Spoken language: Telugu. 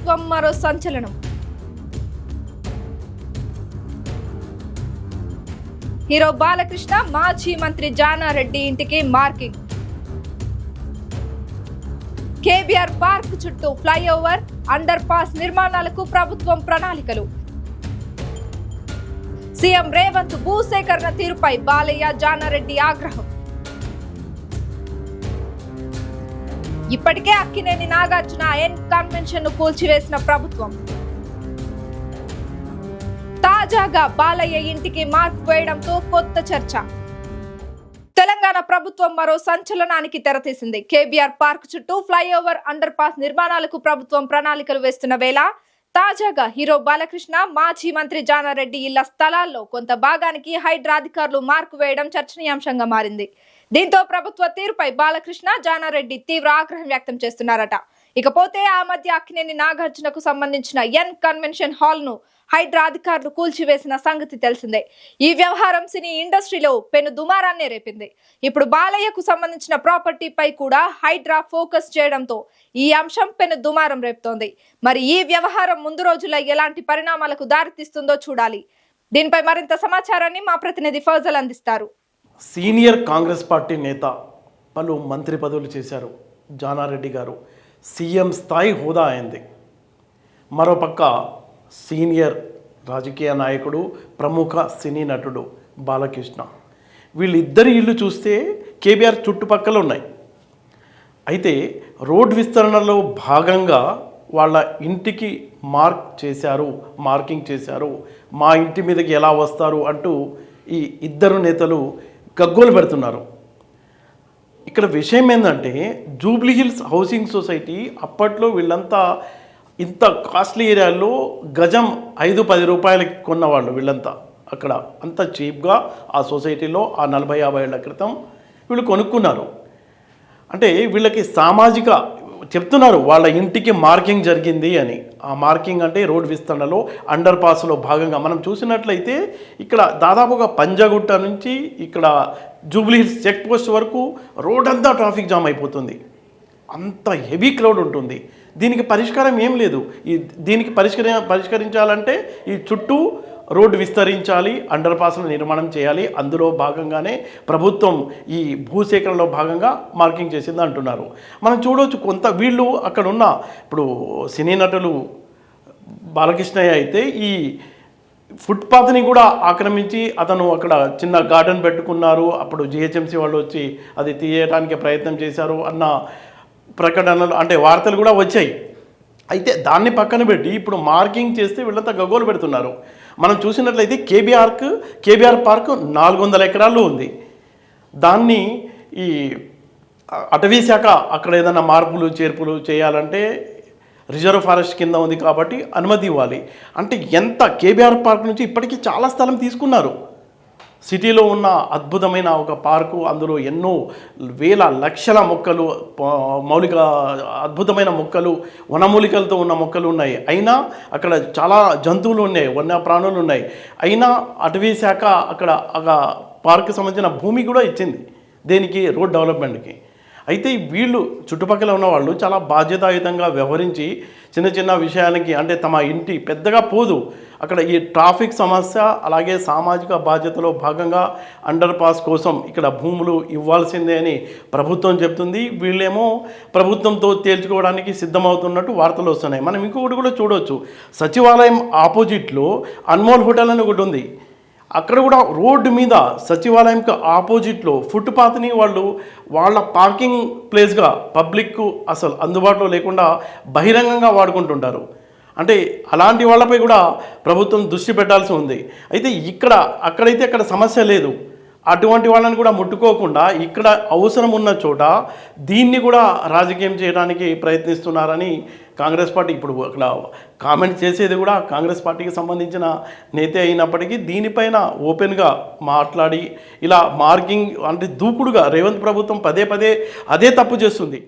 ప్రభుత్వం మరో సంచలనం. హీరో బాలకృష్ణ మాజీ మంత్రి జానారెడ్డి ఇంటికి మార్కింగ్. కేబీఆర్ పార్క్ చుట్టూ ఫ్లైఓవర్, అండర్ పాస్ నిర్మాణాలకు ప్రభుత్వం ప్రణాళికలు. సీఎం రేవంత్ భూసేకరణ తీరుపై బాలయ్య, జానారెడ్డి ఆగ్రహం. ఇప్పటికే అక్కినేని నాగార్జున ఎన్ కన్వెన్షన్ ను కూల్చివేసిన ప్రభుత్వం. తాజాగా బాలయ్య ఇంటికి మార్క్ వేయడంతో కొత్త చర్చ. తెలంగాణ ప్రభుత్వం మరో సంచలనానికి తెరతీసింది. కేబీఆర్ పార్క్ చుట్టూ ఫ్లైఓవర్, అండర్ పాస్ నిర్మాణాలకు ప్రభుత్వం ప్రణాళికలు వేస్తున్న వేళ తాజాగా హీరో బాలకృష్ణ, మాజీ మంత్రి జానారెడ్డి ఇళ్ల స్థలాల్లో కొంత భాగానికి హైడ్రా అధికారులు మార్కు వేయడం చర్చనీయాంశంగా మారింది. దీంతో ప్రభుత్వ తీరుపై బాలకృష్ణ, జానారెడ్డి తీవ్ర ఆగ్రహం వ్యక్తం చేస్తున్నారట. ఇకపోతే ఆ మధ్య అక్కినేని నాగార్జునకు సంబంధించిన ఎన్ కన్వెన్షన్ హాల్ ను హైడ్రా అధికారులు కూల్చివేసిన సంగతి తెలిసిందే. ఈ వ్యవహారం సినీ ఇండస్ట్రీలో పెను దుమారాన్నే రేపింది. ఇప్పుడు బాలయ్యకు సంబంధించిన ప్రాపర్టీపై కూడా హైడ్రా ఫోకస్ చేయడంతో ఈ అంశం పెను దుమారం రేపుతోంది. మరి ఈ వ్యవహారం ముందు రోజుల్లో ఎలాంటి పరిణామాలకు దారితీస్తుందో చూడాలి. దీనిపై మరింత సమాచారాన్ని మా ప్రతినిధి ఫజల్ అందిస్తారు. సీనియర్ కాంగ్రెస్ పార్టీ నేత, పలు మంత్రి పదవులు చేశారు జానారెడ్డి గారు. సీఎం స్థాయి హోదా అయింది. మరోపక్క సీనియర్ రాజకీయ నాయకుడు, ప్రముఖ సినీ నటుడు బాలకృష్ణ. వీళ్ళిద్దరి ఇల్లు చూస్తే కేబీఆర్ చుట్టుపక్కల ఉన్నాయి. అయితే రోడ్ విస్తరణలో భాగంగా వాళ్ళ ఇంటికి మార్కింగ్ చేశారు. మా ఇంటి మీదకి ఎలా వస్తారు అంటూ ఈ ఇద్దరు నేతలు గగ్గోలు పెడుతున్నారు. ఇక్కడ విషయం ఏంటంటే, జూబ్లీ హిల్స్ హౌసింగ్ సొసైటీ అప్పట్లో వీళ్ళంతా ఇంత కాస్ట్లీ ఏరియాలో గజం 5-10 రూపాయలకి కొన్నవాళ్ళు. వీళ్ళంతా అక్కడ అంత చీప్గా ఆ సొసైటీలో ఆ 40-50 ఏళ్ల క్రితం వీళ్ళు కొనుక్కున్నారు. అంటే వీళ్ళకి సామాజిక చెప్తున్నారు, వాళ్ళ ఇంటికి మార్కింగ్ జరిగింది అని. ఆ మార్కింగ్ అంటే రోడ్ విస్తరణలో అండర్ పాస్లో భాగంగా మనం చూసినట్లయితే ఇక్కడ దాదాపుగా పంజాగుట్ట నుంచి ఇక్కడ జూబ్లీ హిల్స్ చెక్ పోస్ట్ వరకు రోడ్ అంతా ట్రాఫిక్ జామ్ అయిపోతుంది. అంత హెవీ క్రౌడ్ ఉంటుంది. దీనికి పరిష్కారం ఏం లేదు. దీనికి పరిష్కరించాలంటే ఈ చుట్టూ రోడ్డు విస్తరించాలి, అండర్ పాస్ను నిర్మాణం చేయాలి. అందులో భాగంగానే ప్రభుత్వం ఈ భూసేకరణలో భాగంగా మార్కింగ్ చేసింది అంటున్నారు. మనం చూడవచ్చు, కొంత వీళ్ళు అక్కడ ఉన్న ఇప్పుడు సినీ నటులు బాలకృష్ణయ్య అయితే ఈ ఫుట్పాత్ని కూడా ఆక్రమించి అతను అక్కడ చిన్న గార్డెన్ పెట్టుకున్నారు. అప్పుడు జిహెచ్ఎంసీ వాళ్ళు వచ్చి అది తీయడానికి ప్రయత్నం చేశారు అన్న ప్రకటనలు, అంటే వార్తలు కూడా వచ్చాయి. అయితే దాన్ని పక్కన పెట్టి ఇప్పుడు మార్కింగ్ చేస్తే వీళ్ళంతా గగ్గోలు పెడుతున్నారు. మనం చూసినట్లయితే కేబీఆర్ పార్క్ 400 ఎకరాల్లో ఉంది. దాన్ని ఈ అటవీ శాఖ అక్కడ ఏదైనా మార్పులు చేర్పులు చేయాలంటే రిజర్వ్ ఫారెస్ట్ కింద ఉంది కాబట్టి అనుమతి ఇవ్వాలి. అంటే ఎంత కేబీఆర్ పార్క్ నుంచి ఇప్పటికీ చాలా స్థలం తీసుకున్నారు. సిటీలో ఉన్న అద్భుతమైన ఒక పార్కు, అందులో ఎన్నో వేల లక్షల మొక్కలు, అద్భుతమైన మొక్కలు, వనమూలికలతో ఉన్న మొక్కలు ఉన్నాయి. అయినా అక్కడ చాలా జంతువులు ఉన్నాయి, వన్య ప్రాణులు ఉన్నాయి. అయినా అటవీ శాఖ అక్కడ పార్కు సంబంధించిన భూమి కూడా ఇచ్చింది దేనికి, రోడ్ డెవలప్మెంట్కి. అయితే వీళ్ళు చుట్టుపక్కల ఉన్న వాళ్ళు చాలా బాధ్యతాయుతంగా వ్యవహరించి చిన్న చిన్న విషయానికి, అంటే తమ ఇంటి పెద్దగా పోదు అక్కడ ఈ ట్రాఫిక్ సమస్య, అలాగే సామాజిక బాధ్యతలో భాగంగా అండర్ పాస్ కోసం ఇక్కడ భూములు ఇవ్వాల్సిందే అని ప్రభుత్వం చెప్తుంది. వీళ్ళేమో ప్రభుత్వంతో తేల్చుకోవడానికి సిద్ధమవుతున్నట్టు వార్తలు వస్తున్నాయి. మనం ఇంకొకటి కూడా చూడవచ్చు, సచివాలయం ఆపోజిట్లో అన్మోల్ హోటల్ అని ఒకటి ఉంది. అక్కడ కూడా రోడ్డు మీద సచివాలయంకి ఆపోజిట్లో ఫుట్పాత్ని వాళ్ళ పార్కింగ్ ప్లేస్గా పబ్లిక్ అసలు అందుబాటులో లేకుండా బహిరంగంగా వాడుకుంటుంటారు. అంటే అలాంటి వాళ్ళపై కూడా ప్రభుత్వం దృష్టి పెట్టాల్సి ఉంది. అయితే అక్కడైతే అక్కడ సమస్య లేదు. అటువంటి వాళ్ళని కూడా ముట్టుకోకుండా ఇక్కడ అవసరం ఉన్న చోట దీన్ని కూడా రాజకీయం చేయడానికి ప్రయత్నిస్తున్నారని కాంగ్రెస్ పార్టీ ఇప్పుడు అక్కడ కామెంట్ చేసేది కూడా కాంగ్రెస్ పార్టీకి సంబంధించిన నేతే అయినప్పటికీ దీనిపైన ఓపెన్గా మాట్లాడి ఇలా మార్కింగ్ అంటే దూకుడుగా రేవంత్ ప్రభుత్వం పదే పదే అదే తప్పు చేస్తుంది.